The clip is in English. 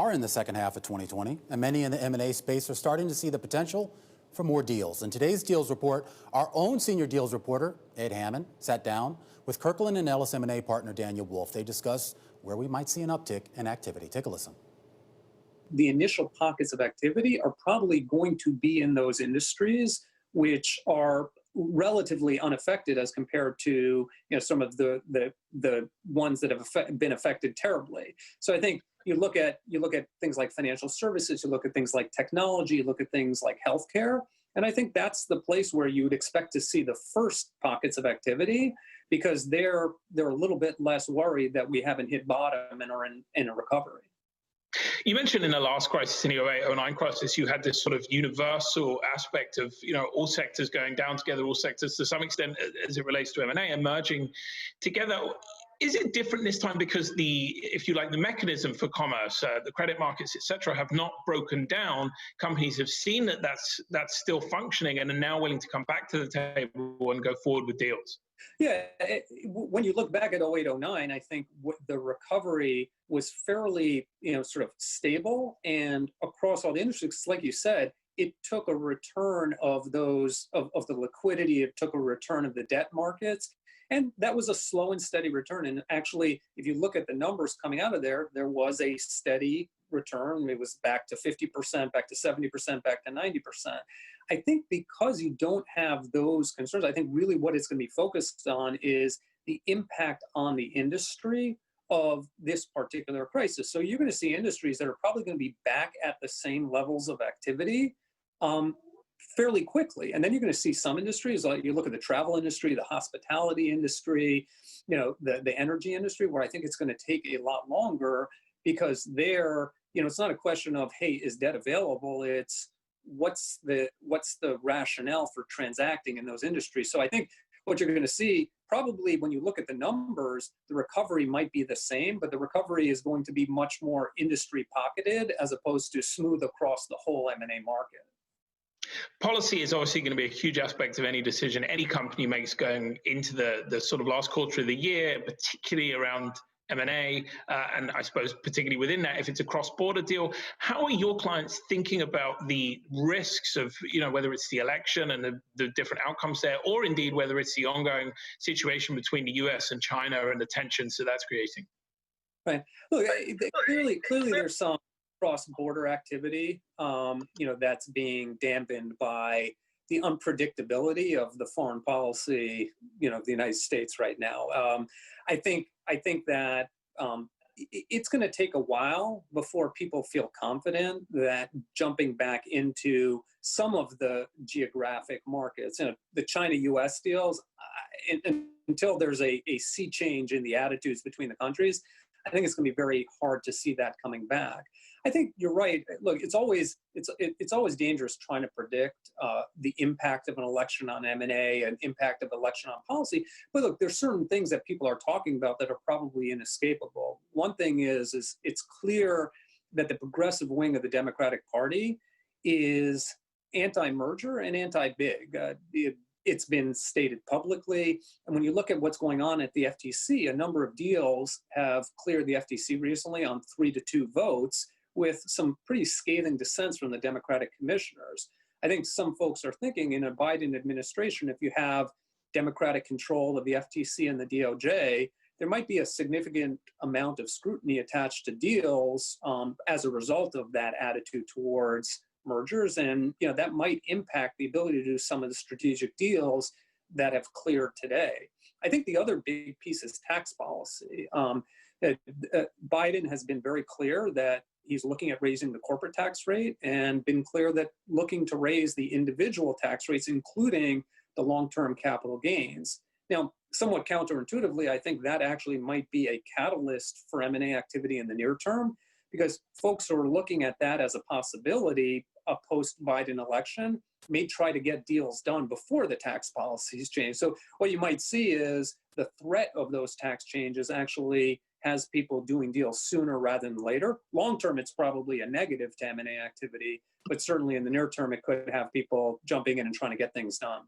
are in the second half of 2020, and many in the M&A space are starting to see the potential for more deals. In today's Deals Report, our own senior deals reporter, Ed Hammond, sat down with Kirkland and Ellis M&A partner Daniel Wolf. They discuss where we might see an uptick in activity. Take a listen. The initial pockets of activity are probably going to be in those industries which are relatively unaffected as compared to some of the ones that have been affected terribly. So I think you look at things like financial services, you look at things like technology, you look at things like healthcare, and I think that's the place where you would expect to see the first pockets of activity, because they're a little bit less worried that we haven't hit bottom and are in a recovery. You mentioned in the last crisis, in the 08-09 crisis, you had this sort of universal aspect of, all sectors going down together, all sectors to some extent, as it relates to M&A, emerging together. Is it different this time because the mechanism for commerce, the credit markets, et cetera, have not broken down? Companies have seen that that's still functioning and are now willing to come back to the table and go forward with deals. Yeah, when you look back at 08-09, I think the recovery was fairly, sort of stable, and across all the industries, like you said, it took a return of the liquidity. It took a return of the debt markets, and that was a slow and steady return. And actually, if you look at the numbers coming out of there was a steady return. It was back to 50%, back to 70%, back to 90%. I think because you don't have those concerns, I think really what it's going to be focused on is the impact on the industry of this particular crisis. So you're going to see industries that are probably going to be back at the same levels of activity fairly quickly. And then you're going to see some industries, like you look at the travel industry, the hospitality industry, the energy industry, where I think it's going to take a lot longer, because it's not a question of, hey, is debt available? It's what's the rationale for transacting in those industries. So I think what you're going to see, probably when you look at the numbers, the recovery might be the same, but the recovery is going to be much more industry pocketed as opposed to smooth across the whole M&A market. Policy is obviously going to be a huge aspect of any decision any company makes going into the sort of last quarter of the year, particularly around M&A, and I suppose particularly within that, if it's a cross-border deal. How are your clients thinking about the risks of, whether it's the election and the different outcomes there, or indeed whether it's the ongoing situation between the US and China and the tensions that that's creating? Right. Look, clearly there's some cross-border activity, that's being dampened by the unpredictability of the foreign policy, of the United States right now. I think that it's going to take a while before people feel confident that jumping back into some of the geographic markets, the China-U.S. deals, until there's a sea change in the attitudes between the countries, I think it's going to be very hard to see that coming back. I think you're right. Look, it's always dangerous trying to predict the impact of an election on M&A and impact of election on policy. But look, there's certain things that people are talking about that are probably inescapable. One thing is it's clear that the progressive wing of the Democratic Party is anti-merger and anti-big. It's been stated publicly. And when you look at what's going on at the FTC, a number of deals have cleared the FTC recently on 3-2 votes, with some pretty scathing dissents from the Democratic commissioners. I think some folks are thinking in a Biden administration, if you have Democratic control of the FTC and the DOJ, there might be a significant amount of scrutiny attached to deals as a result of that attitude towards mergers. And that might impact the ability to do some of the strategic deals that have cleared today. I think the other big piece is tax policy. Biden has been very clear that he's looking at raising the corporate tax rate, and been clear that looking to raise the individual tax rates, including the long-term capital gains. Now, somewhat counterintuitively, I think that actually might be a catalyst for M&A activity in the near term, because folks who are looking at that as a possibility, a post-Biden election, may try to get deals done before the tax policies change. So what you might see is the threat of those tax changes actually has people doing deals sooner rather than later. Long term, it's probably a negative to M&A activity, but certainly in the near term, it could have people jumping in and trying to get things done.